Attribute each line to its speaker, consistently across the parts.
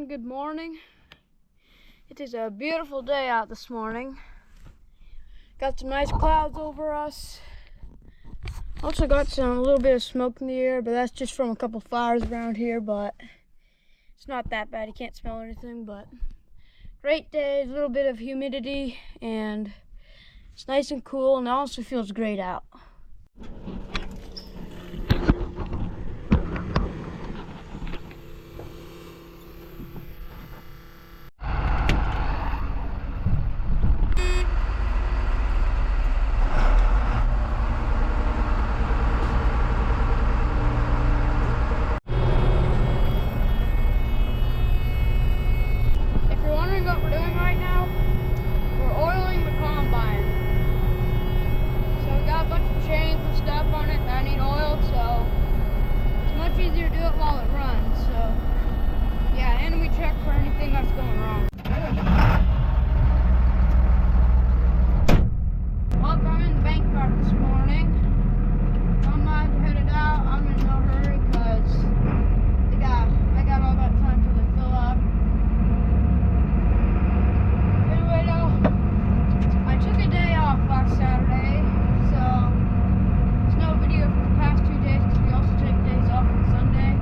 Speaker 1: good morning. It is a beautiful day out this morning. Got some nice clouds over us. Also got a little bit of smoke in the air, but that's just from a couple fires around here, but it's not that bad. You can't smell anything, but great day, a little bit of humidity, and it's nice and cool, and it also feels great out. What we're doing right now, we're oiling the combine. So we got a bunch of chains and stuff on it that need oiled, so it's much easier to do it while it runs. So yeah, and we check for anything that's going wrong. Well, I'm in the bank cart this morning. Combine's headed out. I'm in no hurry because I got all that time till they fill up. I took a day off last Saturday, so there's no video for the past 2 days because we also take days off on Sunday.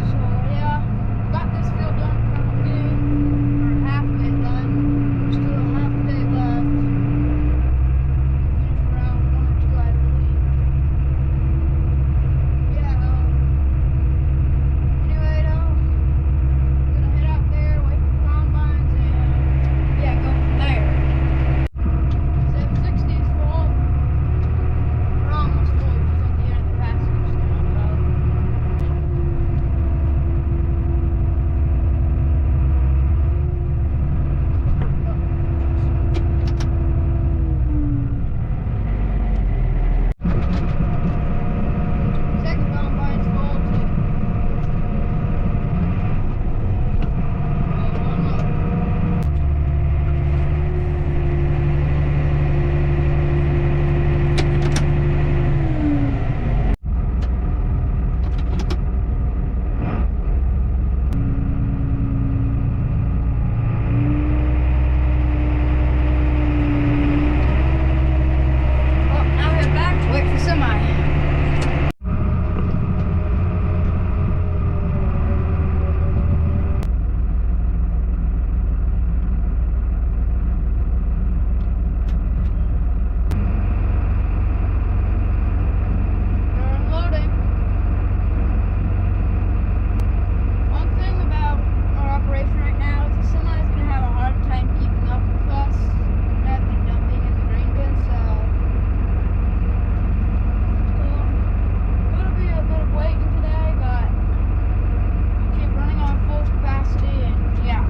Speaker 1: So yeah, got this field done in front of me, or half of it done. Still a half a day left. Finish around 1 or 2, I believe. Yeah. Anyway, though, I'm gonna head out there, wait for combines, and yeah, go from there. 760 is full. We're almost full, just at the end of the passenger stand, though. Second combine's full, too. Oh, onother. Well, now we head back to wait for semi. They're unloading. One thing about our operation right now is the semi is going to have a hard time keeping up with us. I've been dumping in the grain bin, so it'll be a bit of waiting today, but we'll keep running on full capacity, and yeah.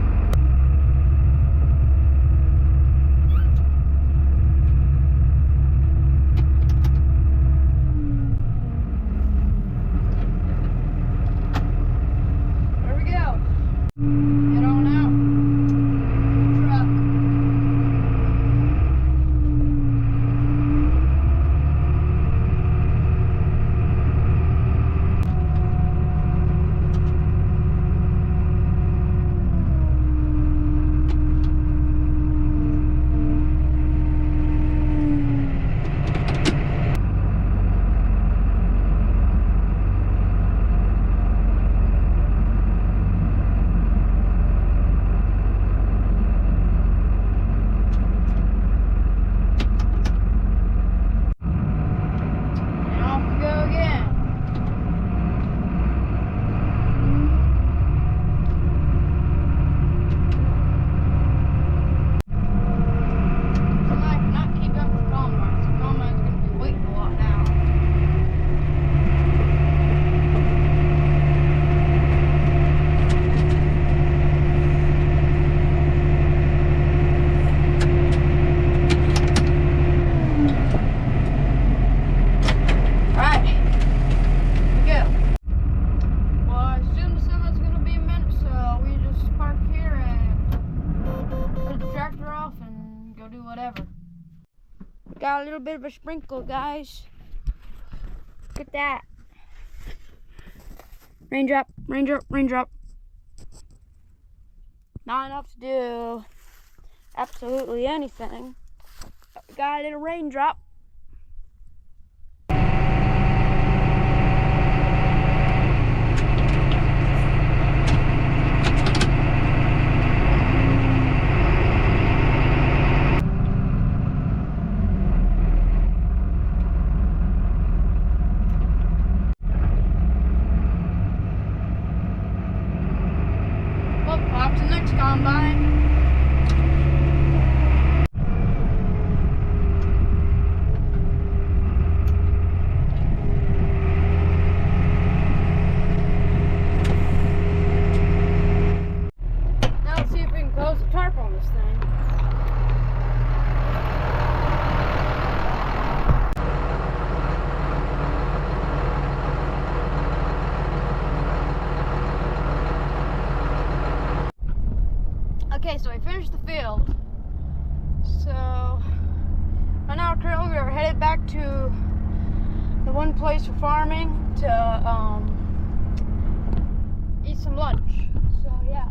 Speaker 1: There we go. Head on out. Truck. And off we go again. Semi cannot keep up with combines. The combine's going to be waiting a lot now. Alright, here we go. Well, I assume the semi's going to be a minute, so we just park here and put the tractor off and go do whatever. Got a little bit of a sprinkle, guys. Look at that. Raindrop, raindrop, raindrop. Not enough to do absolutely anything. But we got a little raindrop. Off to the next combine. Now let's see if we can close the tarp on this thing. Okay, so I finished the field. So right now currently we're headed back to the one place for farming to eat some lunch. So yeah,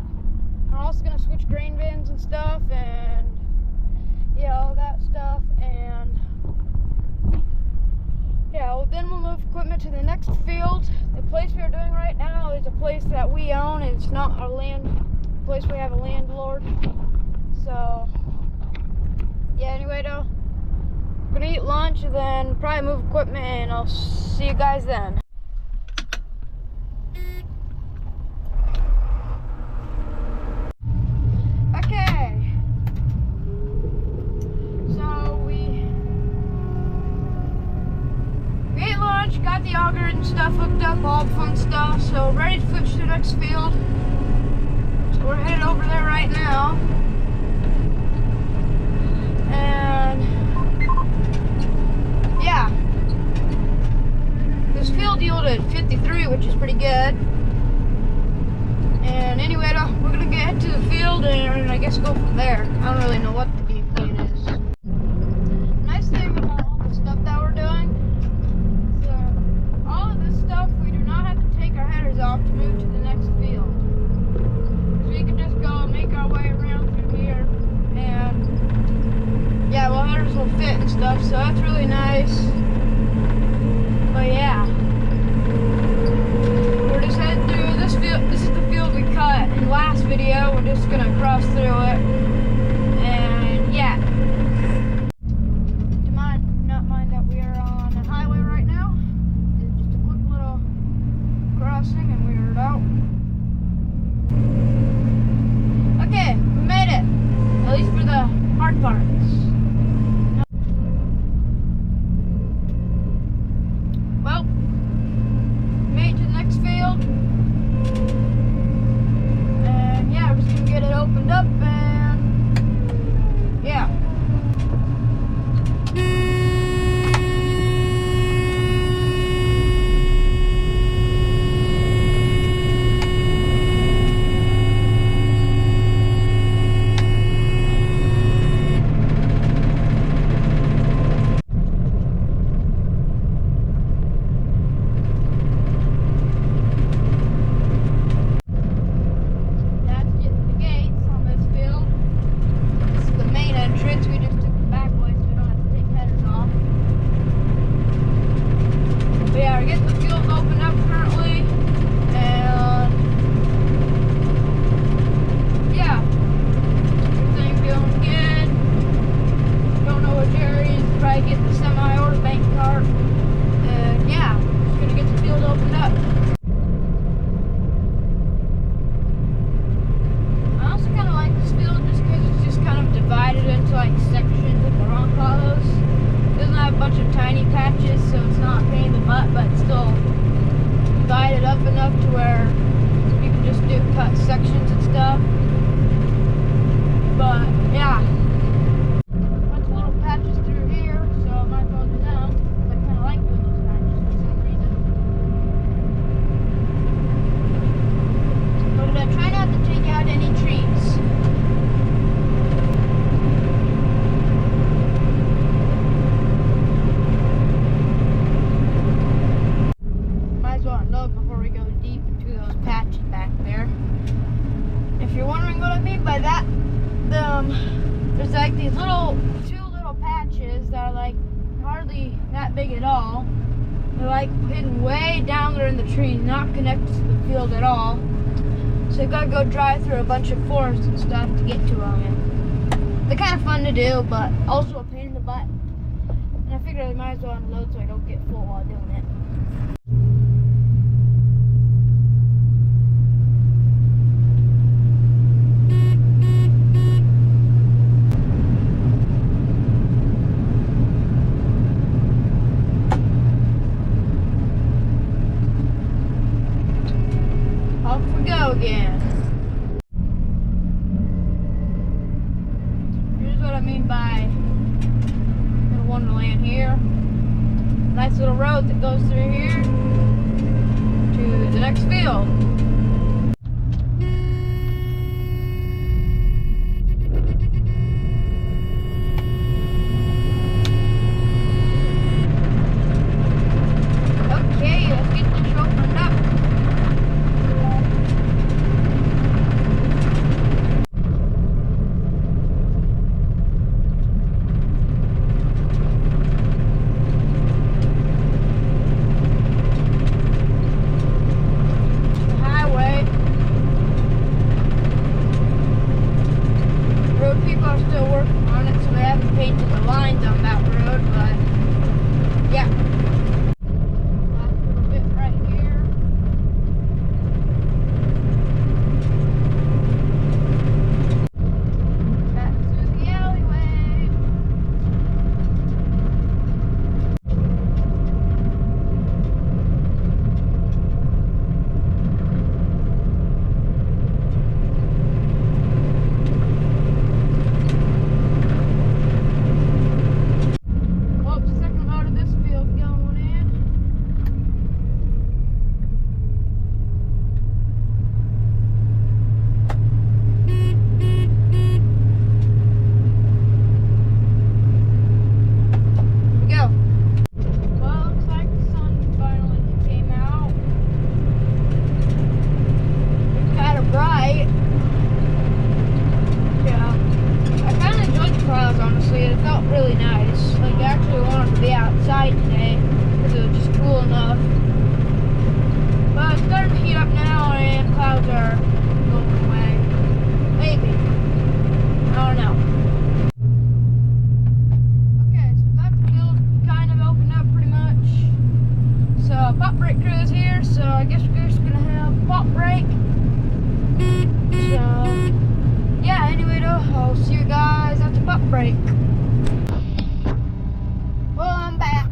Speaker 1: I'm also gonna switch grain bins and stuff, and yeah, all that stuff. And yeah, well, then we'll move equipment to the next field. The place we are doing right now is a place that we own. It's not our land. Place we have a landlord. So yeah, anyway though, we're gonna eat lunch and then probably move equipment, and I'll see you guys then. Okay, so we ate lunch, got the auger and stuff hooked up, all the fun stuff, so ready to switch to the next field. We're headed over there right now, and yeah, this field yielded 53, which is pretty good. And anyway, we're gonna get to the field and I guess go from there. I don't really know what the game plan is. Nice thing about all the stuff that we're doing, so all of this stuff we do not have to take our headers off to move to the next field. We can just go and make our way around through here, and yeah, well, headers will fit and stuff, so that's really nice. But yeah, we're just heading through this field. This is the field we cut in the last video. We're just gonna cross through it, and yeah. Do not mind that we are on a highway right now. It's just a quick little crossing, and we are out. Okay, we made it. At least for the hard parts. Well, made it to the next field. And yeah, we're just gonna get it opened up, and yeah. Enough to where you can just do cut sections and stuff. But yeah, bunch of little patches through here, so I might as well do them. I kind of like doing those patches for some reason. But try not to take out any trees. Before we go deep into those patches back there. If you're wondering what I mean by these two little patches that are like hardly that big at all. They're like hidden way down there in the trees, not connected to the field at all. So you gotta go drive through a bunch of forest and stuff to get to them. And they're kind of fun to do, but also a pain in the butt. And I figured I might as well unload so I don't get full while doing it. Off we go again. Here's what I mean by little wonderland here. Nice little road that goes through here to the next field. Okay, let's get this opened up. People are still working on it, so they haven't painted the lines on that road, but yeah. Last little bit right here. Back through the alleyway. Honestly, it felt really nice. Like, I actually wanted to be outside today because it was just cool enough. But it's starting to heat up now and clouds are going away. Maybe. I don't know. Okay, so that field kind of opened up pretty much. So, pop brake crew is here, so I guess we're just gonna have a pop brake. So, yeah, anyway though, I'll see you guys at the pop break. Well, I'm back.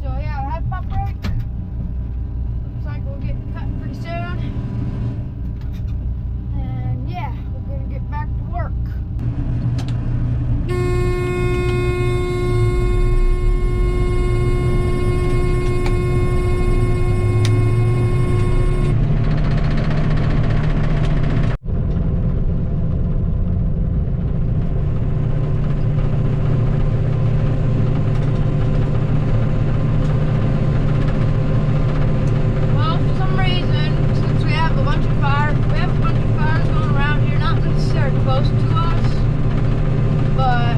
Speaker 1: So yeah, I had pop break. Looks like we'll get cut pretty soon. And yeah, we're gonna get back to work. Close to us, but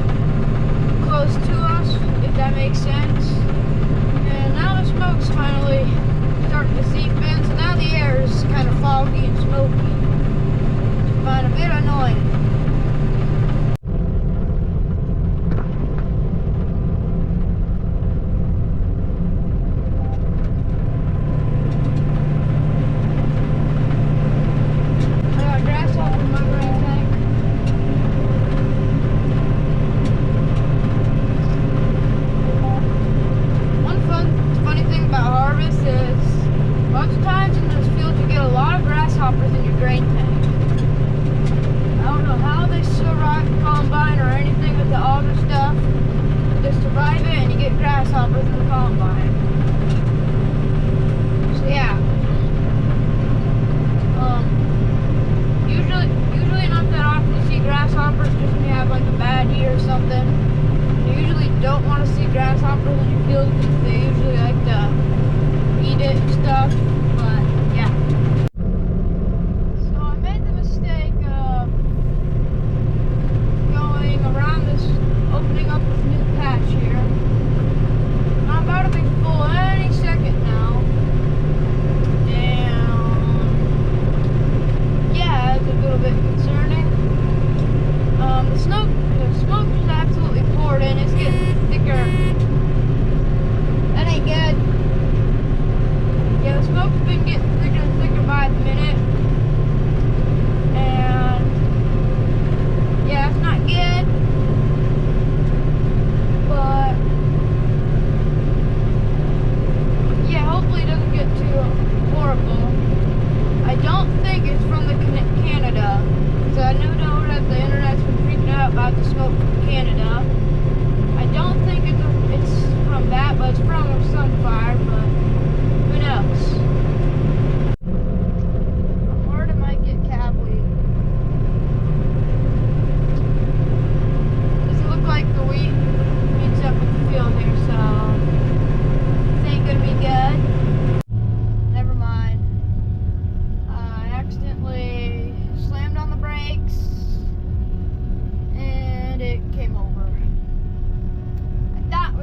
Speaker 1: close to us, if that makes sense. And now the smoke's finally starting to seep in, so now the air is kind of foggy and smoky. I find a bit annoying. I got grasshopper in my brain tank. Funny thing about harvest is lots of times in this field you get a lot of grasshoppers in your grain tank. I don't know how they survive the combine or anything with the auger stuff. They survive it and you get grasshoppers in the combine. So yeah. Usually not that often you see grasshoppers, just when you have like a bad year or something. You usually don't want to see grasshoppers in your field because they usually like to eat it and stuff, but yeah. So I made the mistake of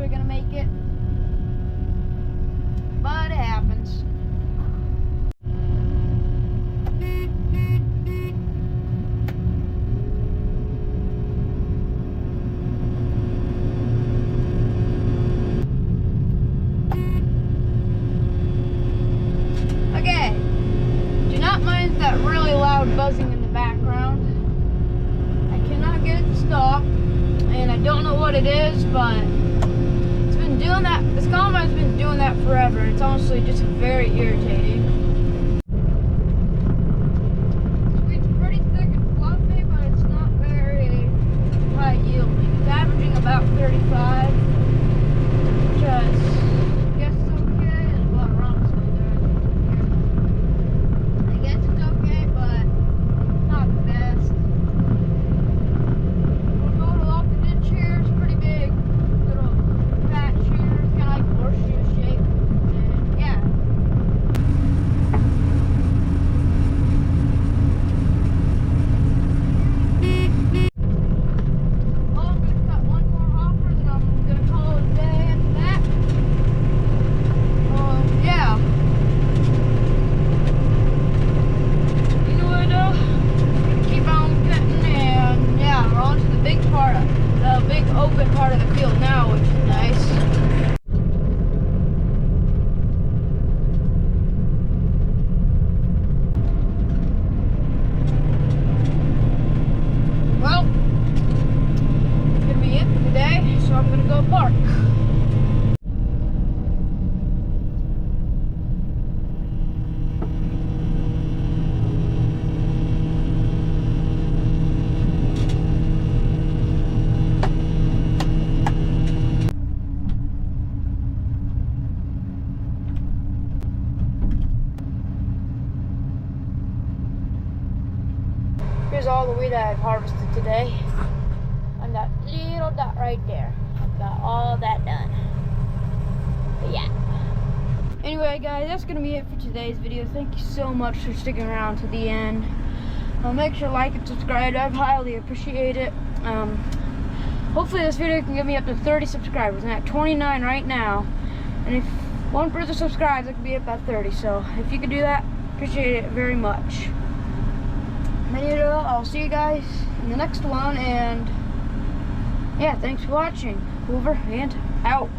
Speaker 1: barely gonna make it, but it happens. Okay, do not mind that really loud buzzing in the background. I cannot get it to stop, and I don't know what it is, but it's been doing that. This combine's been doing that forever. It's honestly just very irritating. It's pretty thick and fluffy, but it's not very high yielding. It's averaging about 35, which I guess is okay. There's a lot of rocks over there. I guess it's okay, but not the best. We'll go to off the ditch here. It's pretty big. Little fat shears, kind of like horseshoe shape. And yeah. Oh, I'm gonna cut one more hopper, then I'm gonna call it a day after that. Yeah. You know what, keep on cutting, and yeah, we're on to the big part, the big open part of the field now, which is nice. Well, it's gonna be it for today, so I'm gonna go park. Here's all the wheat I've harvested today. And that little dot right there. I've got all that done. But yeah. Anyway, guys, that's going to be it for today's video. Thank you so much for sticking around to the end. Make sure to like and subscribe. I'd highly appreciate it. Hopefully this video can get me up to 30 subscribers. I'm at 29 right now. And if one further subscribes, I can be up at 30. So if you could do that, appreciate it very much. I'll see you guys in the next one, and yeah, thanks for watching. Over and out.